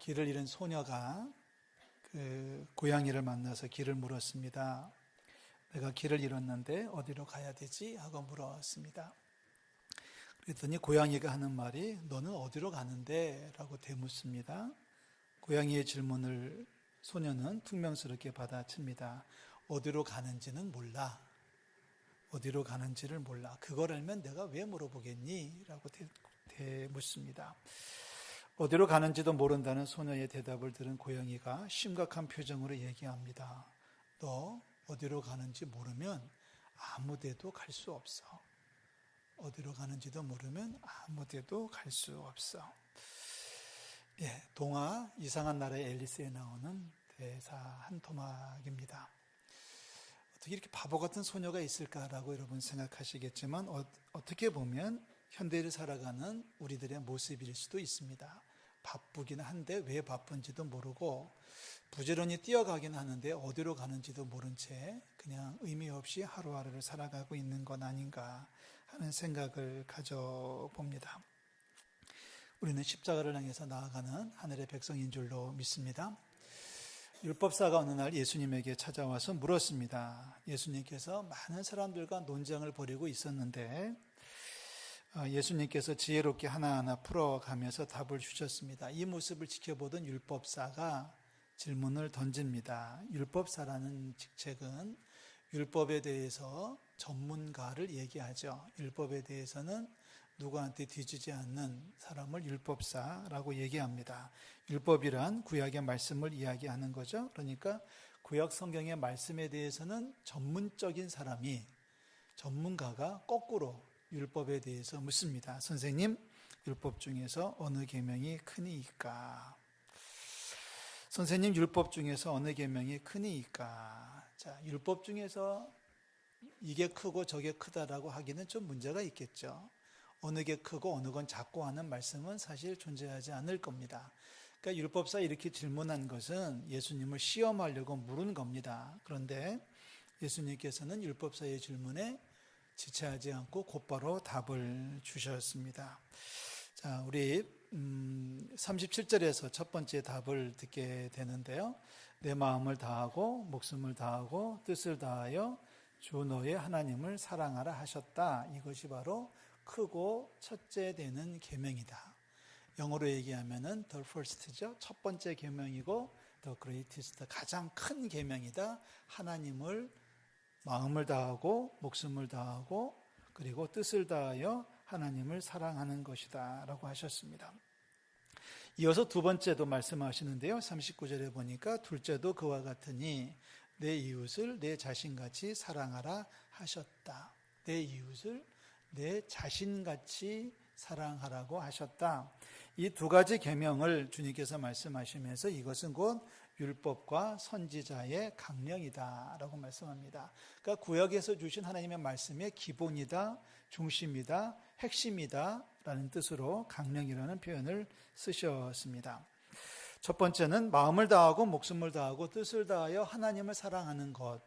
길을 잃은 소녀가 그 고양이를 만나서 길을 물었습니다. 내가 길을 잃었는데 어디로 가야 되지? 하고 물었습니다. 그랬더니 고양이가 하는 말이 너는 어디로 가는데? 라고 되묻습니다. 고양이의 질문을 소녀는 퉁명스럽게 받아칩니다. 어디로 가는지는 몰라. 어디로 가는지를 몰라. 그걸 알면 내가 왜 물어보겠니? 라고 되묻습니다. 어디로 가는지도 모른다는 소녀의 대답을 들은 고양이가 심각한 표정으로 얘기합니다. 너 어디로 가는지 모르면 아무 데도 갈 수 없어. 어디로 가는지도 모르면 아무 데도 갈 수 없어. 예, 동화 이상한 나라의 앨리스에 나오는 대사 한 토막입니다. 어떻게 이렇게 바보 같은 소녀가 있을까라고 여러분 생각하시겠지만 어떻게 보면 현대를 살아가는 우리들의 모습일 수도 있습니다. 바쁘긴 한데 왜 바쁜지도 모르고 부지런히 뛰어가긴 하는데 어디로 가는지도 모른 채 그냥 의미 없이 하루하루를 살아가고 있는 건 아닌가 하는 생각을 가져봅니다. 우리는 십자가를 향해서 나아가는 하늘의 백성인 줄로 믿습니다. 율법사가 어느 날 예수님에게 찾아와서 물었습니다. 예수님께서 많은 사람들과 논쟁을 벌이고 있었는데 예수님께서 지혜롭게 하나하나 풀어가면서 답을 주셨습니다. 이 모습을 지켜보던 율법사가 질문을 던집니다. 율법사라는 직책은 율법에 대해서 전문가를 얘기하죠. 율법에 대해서는 누구한테 뒤지지 않는 사람을 율법사라고 얘기합니다. 율법이란 구약의 말씀을 이야기하는 거죠. 그러니까 구약 성경의 말씀에 대해서는 전문적인 사람이, 전문가가 거꾸로 율법에 대해서 묻습니다. 선생님, 율법 중에서 어느 계명이 크니이까? 선생님, 율법 중에서 어느 계명이 크니이까? 자, 율법 중에서 이게 크고 저게 크다라고 하기는 좀 문제가 있겠죠. 어느 게 크고 어느 건 작고 하는 말씀은 사실 존재하지 않을 겁니다. 그러니까 율법사 이렇게 질문한 것은 예수님을 시험하려고 물은 겁니다. 그런데 예수님께서는 율법사의 질문에 지체하지 않고 곧바로 답을 주셨습니다. 자, 우리 37절에서 첫 번째 답을 듣게 되는데요. 내 마음을 다하고 목숨을 다하고 뜻을 다하여 주 너의 하나님을 사랑하라 하셨다. 이것이 바로 크고 첫째 되는 계명이다. 영어로 얘기하면은 the first죠. 첫 번째 계명이고 the greatest, 가장 큰 계명이다. 하나님을 마음을 다하고 목숨을 다하고 그리고 뜻을 다하여 하나님을 사랑하는 것이다 라고 하셨습니다. 이어서 두 번째도 말씀하시는데요. 39절에 보니까 둘째도 그와 같으니 내 이웃을 내 자신같이 사랑하라 하셨다. 내 이웃을 내 자신같이 사랑하라고 하셨다. 이 두 가지 계명을 주님께서 말씀하시면서 이것은 곧 율법과 선지자의 강령이다 라고 말씀합니다. 그러니까 구약에서 주신 하나님의 말씀의 기본이다, 중심이다, 핵심이다 라는 뜻으로 강령이라는 표현을 쓰셨습니다. 첫 번째는 마음을 다하고 목숨을 다하고 뜻을 다하여 하나님을 사랑하는 것.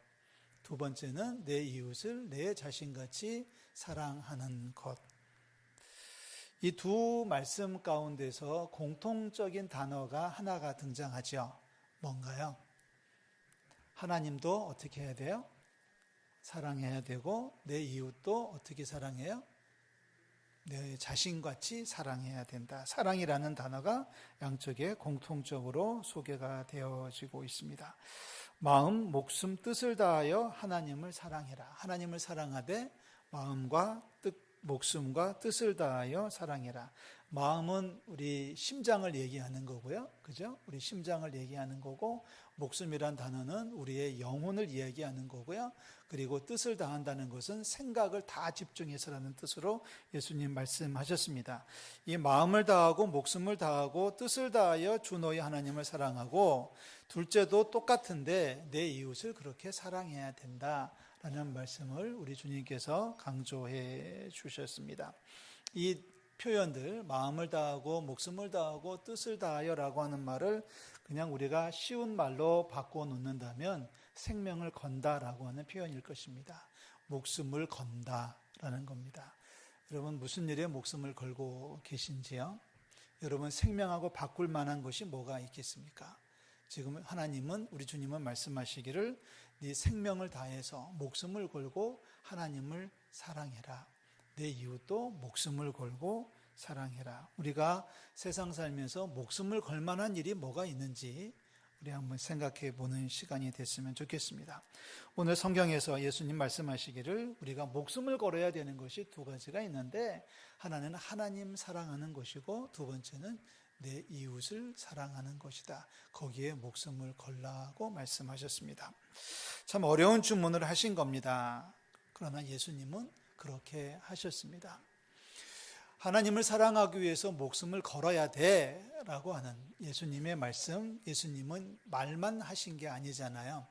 두 번째는 내 이웃을 내 자신같이 사랑하는 것. 이 두 말씀 가운데서 공통적인 단어가 하나가 등장하죠. 뭔가요? 하나님도 어떻게 해야 돼요? 사랑해야 되고 내 이웃도 어떻게 사랑해요? 내 자신같이 사랑해야 된다. 사랑이라는 단어가 양쪽에 공통적으로 소개가 되어지고 있습니다. 마음, 목숨, 뜻을 다하여 하나님을 사랑해라. 하나님을 사랑하되 마음과 목숨과 뜻을 다하여 사랑해라. 마음은 우리 심장을 얘기하는 거고요. 그죠? 우리 심장을 얘기하는 거고, 목숨이란 단어는 우리의 영혼을 이야기하는 거고요. 그리고 뜻을 다한다는 것은 생각을 다 집중해서라는 뜻으로 예수님 말씀하셨습니다. 이 마음을 다하고 목숨을 다하고 뜻을 다하여 주 너의 하나님을 사랑하고, 둘째도 똑같은데 내 이웃을 그렇게 사랑해야 된다라는 말씀을 우리 주님께서 강조해 주셨습니다. 이 표현들, 마음을 다하고 목숨을 다하고 뜻을 다하여라고 하는 말을 그냥 우리가 쉬운 말로 바꿔놓는다면 생명을 건다라고 하는 표현일 것입니다. 목숨을 건다라는 겁니다. 여러분, 무슨 일에 목숨을 걸고 계신지요? 여러분, 생명하고 바꿀 만한 것이 뭐가 있겠습니까? 지금 하나님은, 우리 주님은 말씀하시기를 네 생명을 다해서 목숨을 걸고 하나님을 사랑해라. 내 이웃도 목숨을 걸고 사랑해라. 우리가 세상 살면서 목숨을 걸 만한 일이 뭐가 있는지 우리 한번 생각해 보는 시간이 됐으면 좋겠습니다. 오늘 성경에서 예수님 말씀하시기를 우리가 목숨을 걸어야 되는 것이 두 가지가 있는데, 하나는 하나님 사랑하는 것이고 두 번째는 내 이웃을 사랑하는 것이다. 거기에 목숨을 걸라고 말씀하셨습니다. 참 어려운 주문을 하신 겁니다. 그러나 예수님은 그렇게 하셨습니다. 하나님을 사랑하기 위해서 목숨을 걸어야 돼 라고 하는 예수님의 말씀, 예수님은 말만 하신 게 아니잖아요.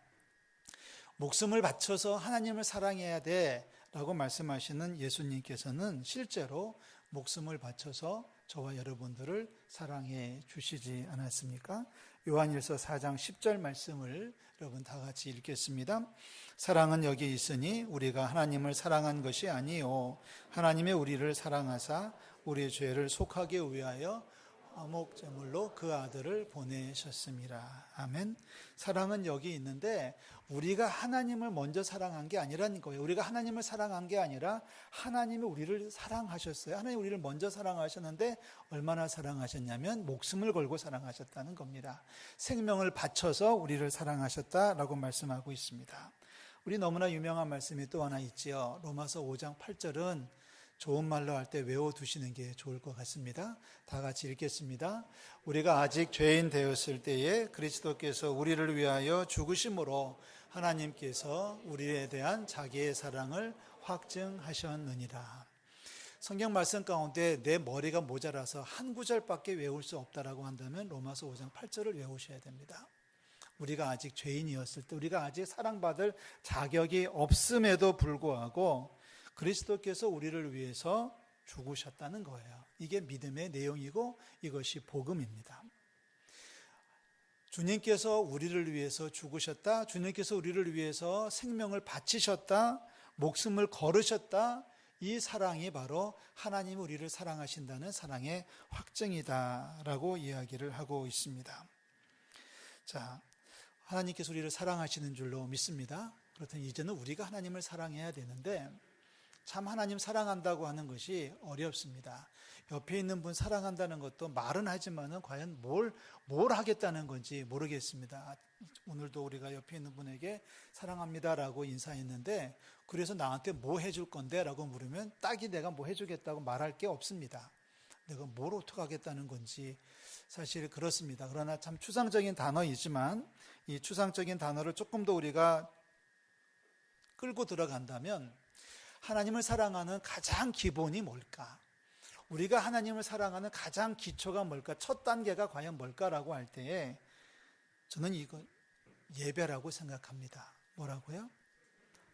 목숨을 바쳐서 하나님을 사랑해야 돼 라고 말씀하시는 예수님께서는 실제로 목숨을 바쳐서 저와 여러분들을 사랑해 주시지 않았습니까? 요한일서 4장 10절 말씀을 여러분 다 같이 읽겠습니다. 사랑은 여기 있으니 우리가 하나님을 사랑한 것이 아니요 하나님이 우리를 사랑하사 우리의 죄를 속하게 위하여 화목제물로 그 아들을 보내셨습니다. 아멘. 사랑은 여기 있는데 우리가 하나님을 먼저 사랑한 게 아니라는 거예요. 우리가 하나님을 사랑한 게 아니라 하나님이 우리를 사랑하셨어요. 하나님이 우리를 먼저 사랑하셨는데 얼마나 사랑하셨냐면 목숨을 걸고 사랑하셨다는 겁니다. 생명을 바쳐서 우리를 사랑하셨다라고 말씀하고 있습니다. 우리 너무나 유명한 말씀이 또 하나 있지요. 로마서 5장 8절은 좋은 말로 할 때 외워두시는 게 좋을 것 같습니다. 다 같이 읽겠습니다. 우리가 아직 죄인 되었을 때에 그리스도께서 우리를 위하여 죽으심으로 하나님께서 우리에 대한 자기의 사랑을 확증하셨느니라. 성경 말씀 가운데 내 머리가 모자라서 한 구절밖에 외울 수 없다라고 한다면 로마서 5장 8절을 외우셔야 됩니다. 우리가 아직 죄인이었을 때, 우리가 아직 사랑받을 자격이 없음에도 불구하고 그리스도께서 우리를 위해서 죽으셨다는 거예요. 이게 믿음의 내용이고 이것이 복음입니다. 주님께서 우리를 위해서 죽으셨다, 주님께서 우리를 위해서 생명을 바치셨다, 목숨을 걸으셨다, 이 사랑이 바로 하나님이 우리를 사랑하신다는 사랑의 확증이다라고 이야기를 하고 있습니다. 자, 하나님께서 우리를 사랑하시는 줄로 믿습니다. 그렇다면 이제는 우리가 하나님을 사랑해야 되는데 참 하나님 사랑한다고 하는 것이 어렵습니다. 옆에 있는 분 사랑한다는 것도 말은 하지만은 과연 뭘 하겠다는 건지 모르겠습니다. 오늘도 우리가 옆에 있는 분에게 사랑합니다라고 인사했는데 그래서 나한테 뭐 해줄 건데 라고 물으면 딱히 내가 뭐 해주겠다고 말할 게 없습니다. 내가 뭘 어떻게 하겠다는 건지 사실 그렇습니다. 그러나 참 추상적인 단어이지만 이 추상적인 단어를 조금 더 우리가 끌고 들어간다면 하나님을 사랑하는 가장 기본이 뭘까? 우리가 하나님을 사랑하는 가장 기초가 뭘까? 첫 단계가 과연 뭘까라고 할 때에 저는 이거 예배라고 생각합니다. 뭐라고요?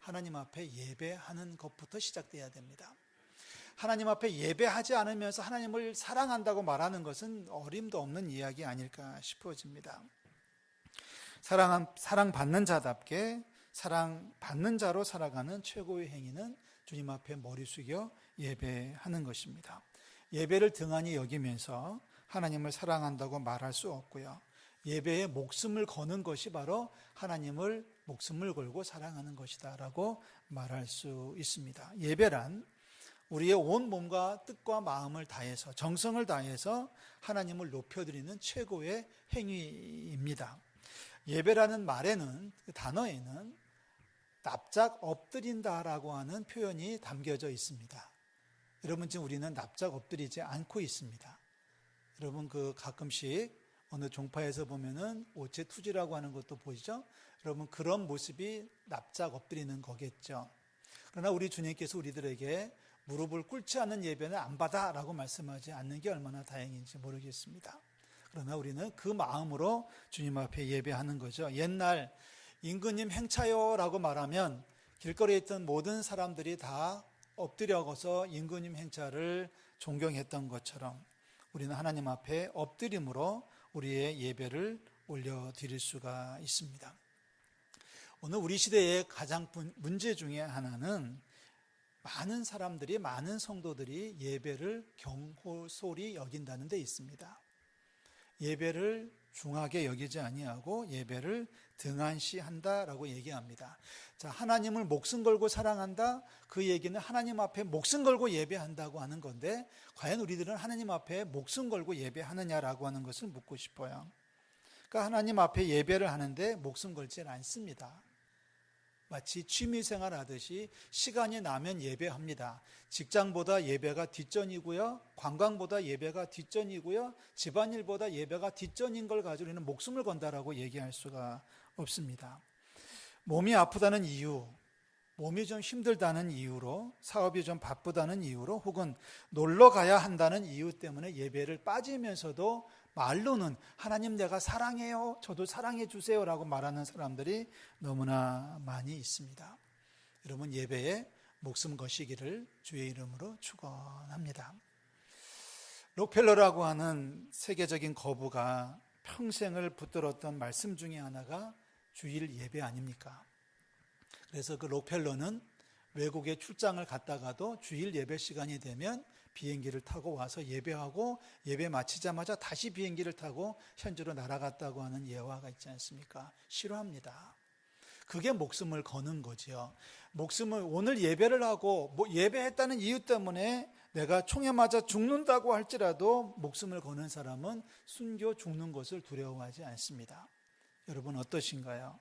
하나님 앞에 예배하는 것부터 시작돼야 됩니다. 하나님 앞에 예배하지 않으면서 하나님을 사랑한다고 말하는 것은 어림도 없는 이야기 아닐까 싶어집니다. 사랑받는 자답게 사랑받는 자로 살아가는 최고의 행위는 주님 앞에 머리 숙여 예배하는 것입니다. 예배를 등한히 여기면서 하나님을 사랑한다고 말할 수 없고요. 예배에 목숨을 거는 것이 바로 하나님을 목숨을 걸고 사랑하는 것이다 라고 말할 수 있습니다. 예배란 우리의 온 몸과 뜻과 마음을 다해서 정성을 다해서 하나님을 높여드리는 최고의 행위입니다. 예배라는 말에는, 그 단어에는 납작 엎드린다라고 하는 표현이 담겨져 있습니다. 여러분, 지금 우리는 납작 엎드리지 않고 있습니다. 여러분, 가끔씩 어느 종파에서 보면은 오체투지라고 하는 것도 보이죠? 여러분, 그런 모습이 납작 엎드리는 거겠죠. 그러나 우리 주님께서 우리들에게 무릎을 꿇지 않는 예배는 안 받아라고 말씀하지 않는 게 얼마나 다행인지 모르겠습니다. 그러나 우리는 그 마음으로 주님 앞에 예배하는 거죠. 옛날 임금님 행차요라고 말하면 길거리에 있던 모든 사람들이 다 엎드려서 임금님 행차를 존경했던 것처럼 우리는 하나님 앞에 엎드림으로 우리의 예배를 올려드릴 수가 있습니다. 오늘 우리 시대의 가장 문제 중에 하나는 많은 사람들이, 많은 성도들이 예배를 경솔히 여긴다는 데 있습니다. 예배를 중하게 여기지 아니하고 예배를 등한시한다라고 얘기합니다. 자, 하나님을 목숨 걸고 사랑한다. 그 얘기는 하나님 앞에 목숨 걸고 예배한다고 하는 건데, 과연 우리들은 하나님 앞에 목숨 걸고 예배하느냐라고 하는 것을 묻고 싶어요. 그러니까 하나님 앞에 예배를 하는데 목숨 걸지 않습니다. 마치 취미생활 하듯이 시간이 나면 예배합니다. 직장보다 예배가 뒷전이고요, 관광보다 예배가 뒷전이고요, 집안일보다 예배가 뒷전인 걸 가지고 우리는 목숨을 건다라고 얘기할 수가 없습니다. 몸이 아프다는 이유, 몸이 좀 힘들다는 이유로, 사업이 좀 바쁘다는 이유로, 혹은 놀러 가야 한다는 이유 때문에 예배를 빠지면서도 말로는 하나님 내가 사랑해요, 저도 사랑해 주세요 라고 말하는 사람들이 너무나 많이 있습니다. 여러분, 예배에 목숨 거시기를 주의 이름으로 축원합니다. 록펠러라고 하는 세계적인 거부가 평생을 붙들었던 말씀 중에 하나가 주일 예배 아닙니까? 그래서 그 록펠러는 외국에 출장을 갔다가도 주일 예배 시간이 되면 비행기를 타고 와서 예배하고 예배 마치자마자 다시 비행기를 타고 현지로 날아갔다고 하는 예화가 있지 않습니까? 싫어합니다. 그게 목숨을 거는 거죠. 목숨을, 오늘 예배를 하고 예배했다는 이유 때문에 내가 총에 맞아 죽는다고 할지라도 목숨을 거는 사람은 순교 죽는 것을 두려워하지 않습니다. 여러분 어떠신가요?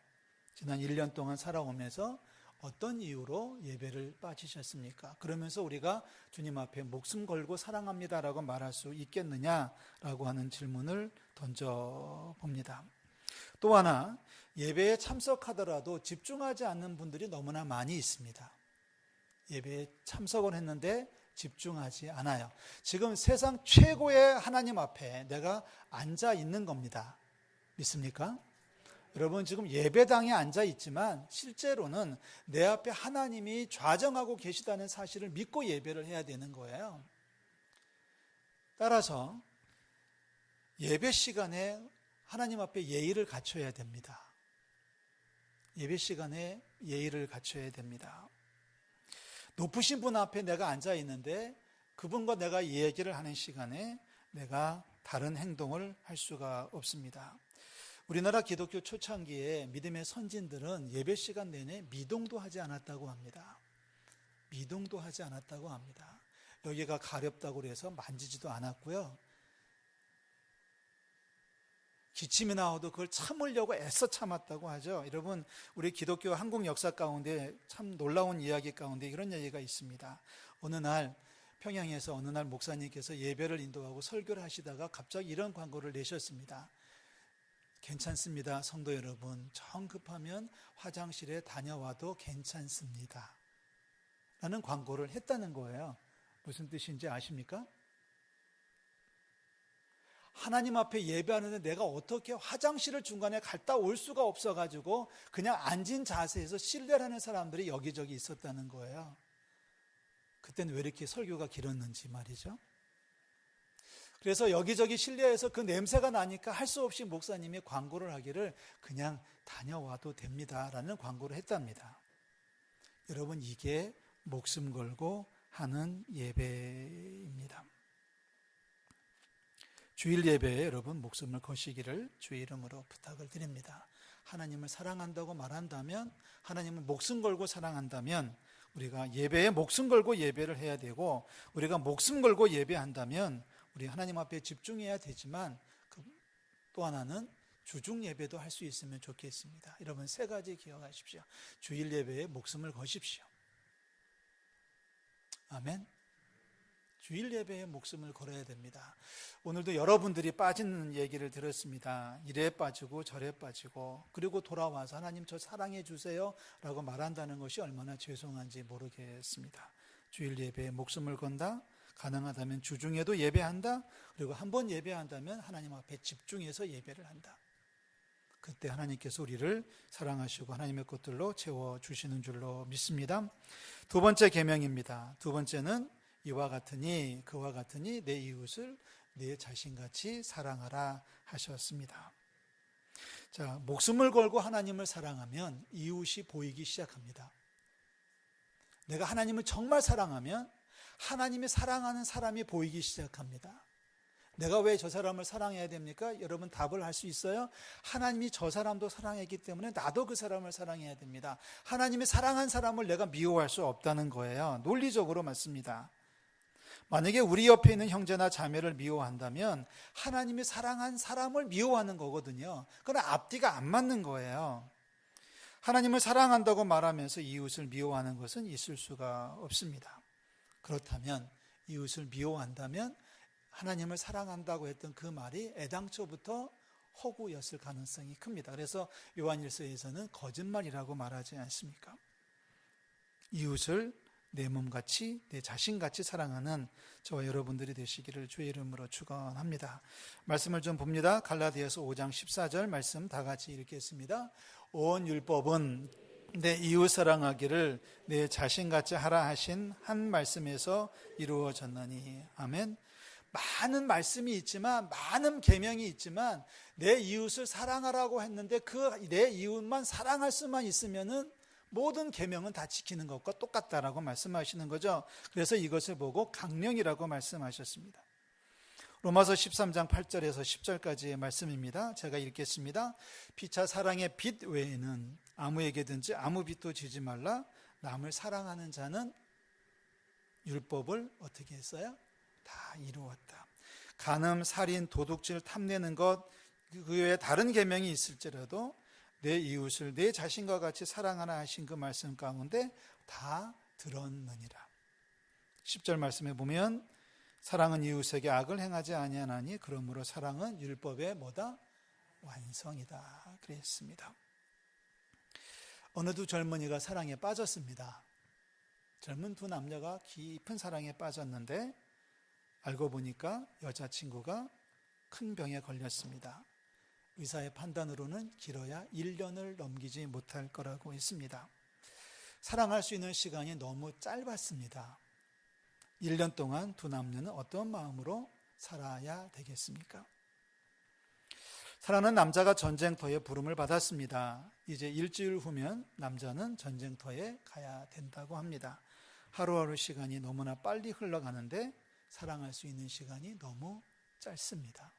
지난 1년 동안 살아오면서 어떤 이유로 예배를 빠지셨습니까? 그러면서 우리가 주님 앞에 목숨 걸고 사랑합니다라고 말할 수 있겠느냐라고 하는 질문을 던져봅니다. 또 하나, 예배에 참석하더라도 집중하지 않는 분들이 너무나 많이 있습니다. 예배에 참석을 했는데 집중하지 않아요. 지금 세상 최고의 하나님 앞에 내가 앉아 있는 겁니다. 믿습니까? 여러분, 지금 예배당에 앉아 있지만 실제로는 내 앞에 하나님이 좌정하고 계시다는 사실을 믿고 예배를 해야 되는 거예요. 따라서 예배 시간에 하나님 앞에 예의를 갖춰야 됩니다. 예배 시간에 예의를 갖춰야 됩니다. 높으신 분 앞에 내가 앉아 있는데 그분과 내가 얘기를 하는 시간에 내가 다른 행동을 할 수가 없습니다. 우리나라 기독교 초창기에 믿음의 선진들은 예배 시간 내내 미동도 하지 않았다고 합니다. 미동도 하지 않았다고 합니다. 여기가 가렵다고 해서 만지지도 않았고요. 기침이 나와도 그걸 참으려고 애써 참았다고 하죠. 여러분, 우리 기독교 한국 역사 가운데 참 놀라운 이야기 가운데 이런 얘기가 있습니다. 어느 날 평양에서 어느 날 목사님께서 예배를 인도하고 설교를 하시다가 갑자기 이런 광고를 내셨습니다. 괜찮습니다, 성도 여러분. 정 급하면 화장실에 다녀와도 괜찮습니다 라는 광고를 했다는 거예요. 무슨 뜻인지 아십니까? 하나님 앞에 예배하는데 내가 어떻게 화장실을 중간에 갔다 올 수가 없어가지고 그냥 앉은 자세에서 신뢰를 하는 사람들이 여기저기 있었다는 거예요. 그때는 왜 이렇게 설교가 길었는지 말이죠. 그래서 여기저기 신뢰해서 그 냄새가 나니까 할 수 없이 목사님이 광고를 하기를 그냥 다녀와도 됩니다라는 광고를 했답니다. 여러분, 이게 목숨 걸고 하는 예배입니다. 주일 예배에 여러분 목숨을 거시기를 주의 이름으로 부탁을 드립니다. 하나님을 사랑한다고 말한다면, 하나님을 목숨 걸고 사랑한다면 우리가 예배에 목숨 걸고 예배를 해야 되고, 우리가 목숨 걸고 예배한다면 우리 하나님 앞에 집중해야 되지만 또 하나는 주중 예배도 할 수 있으면 좋겠습니다. 여러분, 세 가지 기억하십시오. 주일 예배에 목숨을 거십시오. 아멘. 주일 예배에 목숨을 걸어야 됩니다. 오늘도 여러분들이 빠지는 얘기를 들었습니다. 이래 빠지고 저래 빠지고, 그리고 돌아와서 하나님 저 사랑해 주세요 라고 말한다는 것이 얼마나 죄송한지 모르겠습니다. 주일 예배에 목숨을 건다, 가능하다면 주중에도 예배한다, 그리고 한번 예배한다면 하나님 앞에 집중해서 예배를 한다. 그때 하나님께서 우리를 사랑하시고 하나님의 것들로 채워주시는 줄로 믿습니다. 두 번째 계명입니다. 두 번째는 이와 같으니, 그와 같으니 내 이웃을 내 자신같이 사랑하라 하셨습니다. 자, 목숨을 걸고 하나님을 사랑하면 이웃이 보이기 시작합니다. 내가 하나님을 정말 사랑하면 하나님이 사랑하는 사람이 보이기 시작합니다. 내가 왜 저 사람을 사랑해야 됩니까? 여러분 답을 할 수 있어요? 하나님이 저 사람도 사랑했기 때문에 나도 그 사람을 사랑해야 됩니다. 하나님이 사랑한 사람을 내가 미워할 수 없다는 거예요. 논리적으로 맞습니다. 만약에 우리 옆에 있는 형제나 자매를 미워한다면 하나님이 사랑한 사람을 미워하는 거거든요. 그건 앞뒤가 안 맞는 거예요. 하나님을 사랑한다고 말하면서 이웃을 미워하는 것은 있을 수가 없습니다. 그렇다면 이웃을 미워한다면 하나님을 사랑한다고 했던 그 말이 애당초부터 허구였을 가능성이 큽니다. 그래서 요한일서에서는 거짓말이라고 말하지 않습니까? 이웃을 내 몸같이 내 자신같이 사랑하는 저와 여러분들이 되시기를 주의 이름으로 축원합니다. 말씀을 좀 봅니다. 갈라디아서 5장 14절 말씀 다 같이 읽겠습니다. 온 율법은 내 이웃 사랑하기를 내 자신같이 하라 하신 한 말씀에서 이루어졌나니. 아멘. 많은 말씀이 있지만, 많은 계명이 있지만 내 이웃을 사랑하라고 했는데 그 내 이웃만 사랑할 수만 있으면은 모든 계명은 다 지키는 것과 똑같다라고 말씀하시는 거죠. 그래서 이것을 보고 강령이라고 말씀하셨습니다. 로마서 13장 8절에서 10절까지의 말씀입니다. 제가 읽겠습니다. 피차 사랑의 빚 외에는 아무에게든지 아무 빚도 지지 말라. 남을 사랑하는 자는 율법을 어떻게 했어요? 다 이루었다. 간음, 살인, 도둑질, 탐내는 것, 그 외에 다른 계명이 있을지라도 내 이웃을 내 자신과 같이 사랑하라 하신 그 말씀 가운데 다 들었느니라. 10절 말씀에 보면 사랑은 이웃에게 악을 행하지 아니하나니 그러므로 사랑은 율법의 뭐다? 완성이다. 그랬습니다. 어느 두 젊은이가 사랑에 빠졌습니다. 젊은 두 남녀가 깊은 사랑에 빠졌는데 알고 보니까 여자친구가 큰 병에 걸렸습니다. 의사의 판단으로는 길어야 1년을 넘기지 못할 거라고 했습니다. 사랑할 수 있는 시간이 너무 짧았습니다. 1년 동안 두 남녀는 어떤 마음으로 살아야 되겠습니까? 사랑하는 남자가 전쟁터에 부름을 받았습니다. 이제 일주일 후면 남자는 전쟁터에 가야 된다고 합니다. 하루하루 시간이 너무나 빨리 흘러가는데 사랑할 수 있는 시간이 너무 짧습니다.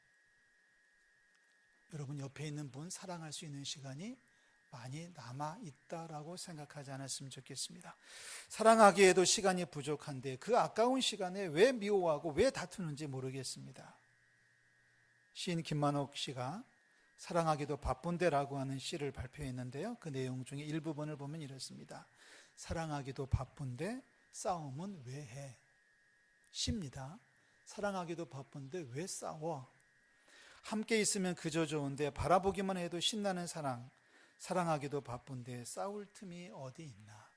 여러분 옆에 있는 분 사랑할 수 있는 시간이 많이 남아있다라고 생각하지 않았으면 좋겠습니다. 사랑하기에도 시간이 부족한데 그 아까운 시간에 왜 미워하고 왜 다투는지 모르겠습니다. 시인 김만옥 씨가 사랑하기도 바쁜데라고 하는 시를 발표했는데요. 그 내용 중에 일부분을 보면 이렇습니다. 사랑하기도 바쁜데 싸움은 왜 해? 시입니다. 사랑하기도 바쁜데 왜 싸워? 함께 있으면 그저 좋은데 바라보기만 해도 신나는 사랑, 사랑하기도 바쁜데 싸울 틈이 어디 있나?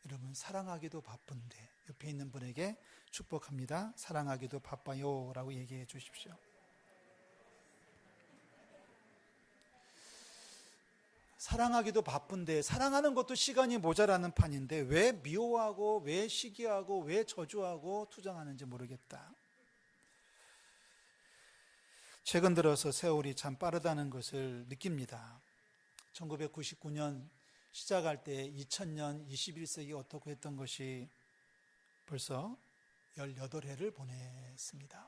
여러분 사랑하기도 바쁜데 옆에 있는 분에게 축복합니다. 사랑하기도 바빠요 라고 얘기해 주십시오. 사랑하기도 바쁜데 사랑하는 것도 시간이 모자라는 판인데 왜 미워하고 왜 시기하고 왜 저주하고 투정하는지 모르겠다. 최근 들어서 세월이 참 빠르다는 것을 느낍니다. 1999년 시작할 때 2000년 21세기 어떻게 했던 것이 벌써 18해를 보냈습니다.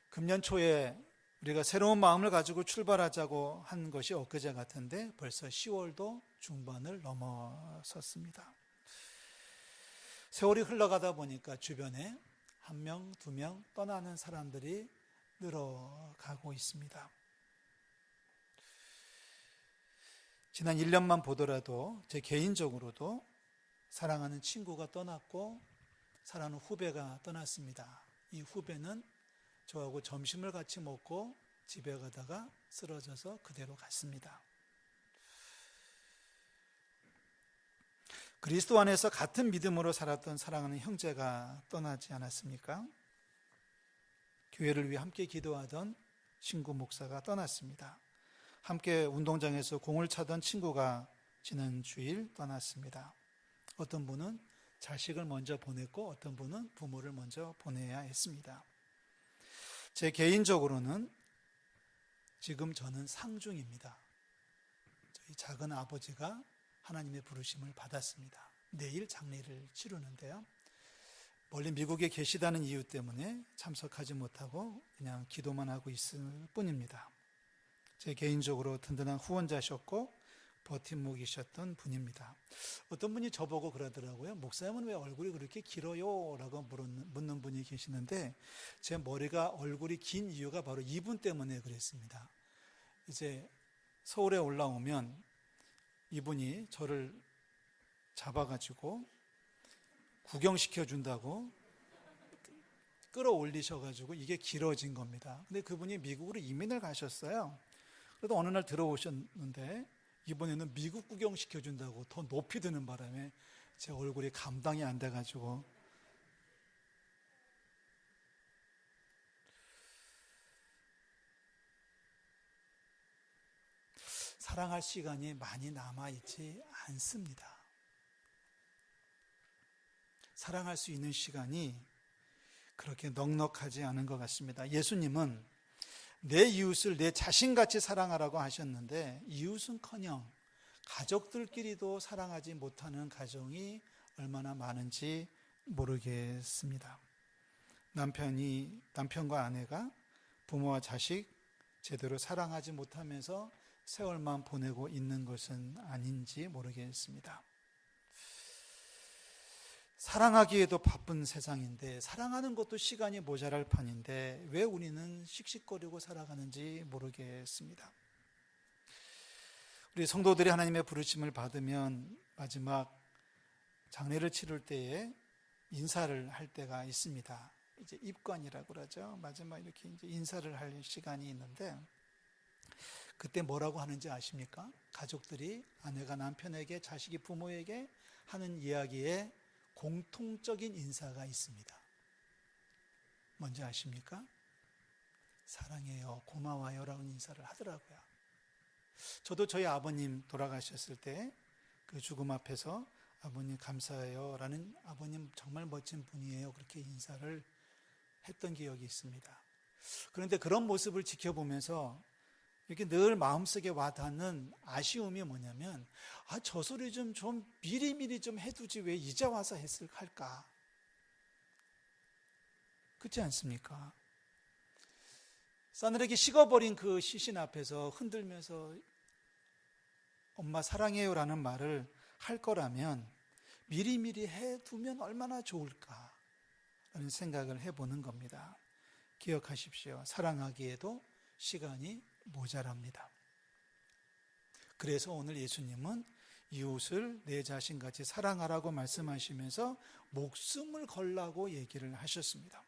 금년 초에 우리가 새로운 마음을 가지고 출발하자고 한 것이 엊그제 같은데 벌써 10월도 중반을 넘어섰습니다. 세월이 흘러가다 보니까 주변에 1명, 2명 떠나는 사람들이 늘어가고 있습니다. 지난 1년만 보더라도 제 개인적으로도 사랑하는 친구가 떠났고 사랑하는 후배가 떠났습니다. 이 후배는 저하고 점심을 같이 먹고 집에 가다가 쓰러져서 그대로 갔습니다. 그리스도 안에서 같은 믿음으로 살았던 사랑하는 형제가 떠나지 않았습니까? 교회를 위해 함께 기도하던 친구 목사가 떠났습니다. 함께 운동장에서 공을 차던 친구가 지난 주일 떠났습니다. 어떤 분은 자식을 먼저 보냈고 어떤 분은 부모를 먼저 보내야 했습니다. 제 개인적으로는 지금 저는 상중입니다. 저희 작은 아버지가 하나님의 부르심을 받았습니다. 내일 장례를 치르는데요. 멀리 미국에 계시다는 이유 때문에 참석하지 못하고 그냥 기도만 하고 있을 뿐입니다. 제 개인적으로 든든한 후원자셨고 버팀목이셨던 분입니다. 어떤 분이 저보고 그러더라고요. 목사님은 왜 얼굴이 그렇게 길어요? 라고 묻는 분이 계시는데 제 머리가 얼굴이 긴 이유가 바로 이분 때문에 그랬습니다. 이제 서울에 올라오면 이분이 저를 잡아가지고 구경시켜 준다고 끌어올리셔가지고 이게 길어진 겁니다. 근데 그분이 미국으로 이민을 가셨어요. 그래도 어느 날 들어오셨는데 이번에는 미국 구경시켜 준다고 더 높이 드는 바람에 제 얼굴이 감당이 안 돼가지고 사랑할 시간이 많이 남아있지 않습니다. 사랑할 수 있는 시간이 그렇게 넉넉하지 않은 것 같습니다. 예수님은 내 이웃을 내 자신같이 사랑하라고 하셨는데 이웃은커녕 가족들끼리도 사랑하지 못하는 가정이 얼마나 많은지 모르겠습니다. 남편과 아내가 부모와 자식 제대로 사랑하지 못하면서 세월만 보내고 있는 것은 아닌지 모르겠습니다. 사랑하기에도 바쁜 세상인데 사랑하는 것도 시간이 모자랄 판인데 왜 우리는 씩씩거리고 살아가는지 모르겠습니다. 우리 성도들이 하나님의 부르심을 받으면 마지막 장례를 치를 때에 인사를 할 때가 있습니다. 이제 입관이라고 그러죠. 마지막 이렇게 이제 인사를 할 시간이 있는데 그때 뭐라고 하는지 아십니까? 가족들이 아내가 남편에게, 자식이 부모에게 하는 이야기에 공통적인 인사가 있습니다. 뭔지 아십니까? 사랑해요, 고마워요 라는 인사를 하더라고요. 저도 저희 아버님 돌아가셨을 때 그 죽음 앞에서 아버님 감사해요 라는, 아버님 정말 멋진 분이에요, 그렇게 인사를 했던 기억이 있습니다. 그런데 그런 모습을 지켜보면서 이렇게 늘 마음속에 와닿는 아쉬움이 뭐냐면 저 소리 좀 미리미리 좀 해두지 왜 이제 와서 할까? 그렇지 않습니까? 싸늘하게 식어버린 그 시신 앞에서 흔들면서 엄마 사랑해요 라는 말을 할 거라면 미리미리 해두면 얼마나 좋을까 라는 생각을 해보는 겁니다. 기억하십시오. 사랑하기에도 시간이 모자랍니다. 그래서 오늘 예수님은 이웃을 내 자신같이 사랑하라고 말씀하시면서 목숨을 걸라고 얘기를 하셨습니다.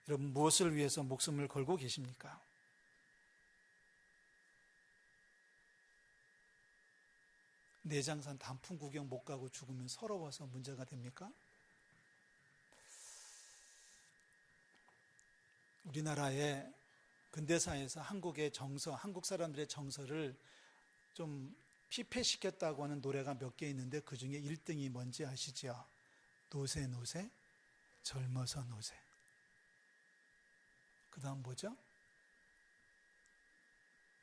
여러분, 무엇을 위해서 목숨을 걸고 계십니까? 내장산 단풍 구경 못 가고 죽으면 서러워서 문제가 됩니까? 우리나라의 근대사에서 한국의 정서, 한국 사람들의 정서를 좀 피폐시켰다고 하는 노래가 몇 개 있는데 그 중에 1등이 뭔지 아시죠? 노세 노세, 젊어서 노세. 그 다음 뭐죠?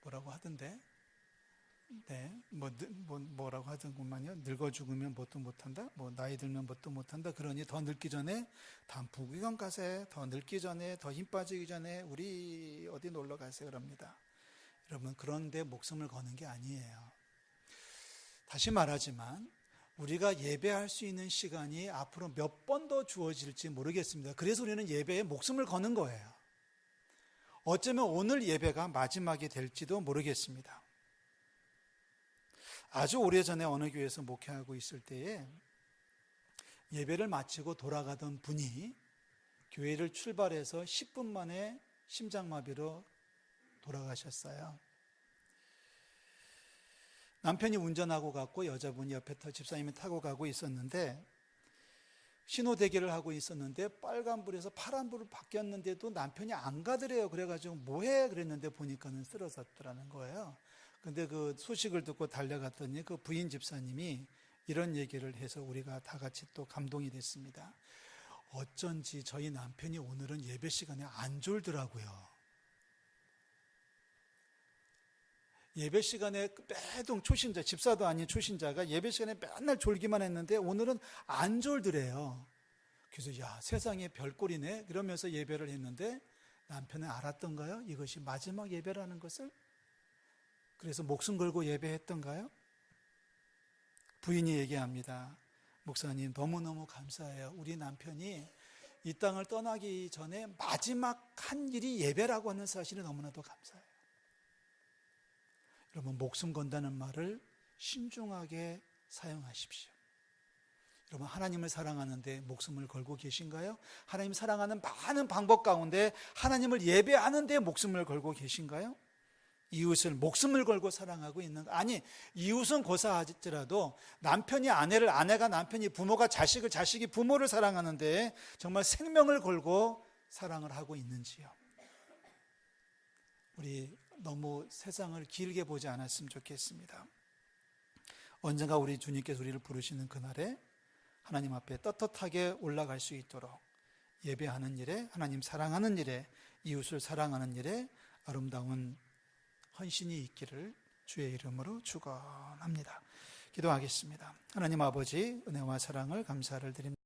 뭐라고 하던데? 네, 뭐라고 하던구만요. 늙어 죽으면 뭣도 못한다? 나이 들면 뭣도 못한다? 그러니 더 늙기 전에 단풍 구경 가세. 더 늙기 전에, 더 힘 빠지기 전에 우리 어디 놀러 가세요. 그럽니다. 여러분, 그런데 목숨을 거는 게 아니에요. 다시 말하지만 우리가 예배할 수 있는 시간이 앞으로 몇 번 더 주어질지 모르겠습니다. 그래서 우리는 예배에 목숨을 거는 거예요. 어쩌면 오늘 예배가 마지막이 될지도 모르겠습니다. 아주 오래전에 어느 교회에서 목회하고 있을 때에 예배를 마치고 돌아가던 분이 교회를 출발해서 10분 만에 심장마비로 돌아가셨어요. 남편이 운전하고 갔고 여자분이 옆에 집사님이 타고 가고 있었는데 신호대기를 하고 있었는데 빨간불에서 파란불을 바뀌었는데도 남편이 안 가더래요. 그래가지고 뭐해? 그랬는데 보니까는 쓰러졌더라는 거예요. 근데 그 소식을 듣고 달려갔더니 그 부인 집사님이 이런 얘기를 해서 우리가 다 같이 또 감동이 됐습니다. 어쩐지 저희 남편이 오늘은 예배 시간에 안 졸더라고요. 예배 시간에 매동 초신자, 집사도 아닌 초신자가 예배 시간에 맨날 졸기만 했는데 오늘은 안 졸더래요. 그래서 야, 세상에 별꼴이네 그러면서 예배를 했는데 남편은 알았던가요? 이것이 마지막 예배라는 것을? 그래서 목숨 걸고 예배했던가요? 부인이 얘기합니다. 목사님 너무너무 감사해요. 우리 남편이 이 땅을 떠나기 전에 마지막 한 일이 예배라고 하는 사실이 너무나도 감사해요. 여러분, 목숨 건다는 말을 신중하게 사용하십시오. 여러분, 하나님을 사랑하는데 목숨을 걸고 계신가요? 하나님 사랑하는 많은 방법 가운데 하나님을 예배하는데 목숨을 걸고 계신가요? 이웃을 목숨을 걸고 사랑하고 있는가? 아니, 이웃은 고사하더라도 남편이 아내를, 아내가 남편이, 부모가 자식을, 자식이 부모를 사랑하는데 정말 생명을 걸고 사랑을 하고 있는지요? 우리 너무 세상을 길게 보지 않았으면 좋겠습니다. 언젠가 우리 주님께서 우리를 부르시는 그날에 하나님 앞에 떳떳하게 올라갈 수 있도록 예배하는 일에, 하나님 사랑하는 일에, 이웃을 사랑하는 일에 아름다운 헌신이 있기를 주의 이름으로 축원합니다. 기도하겠습니다. 하나님 아버지, 은혜와 사랑을 감사를 드립니다.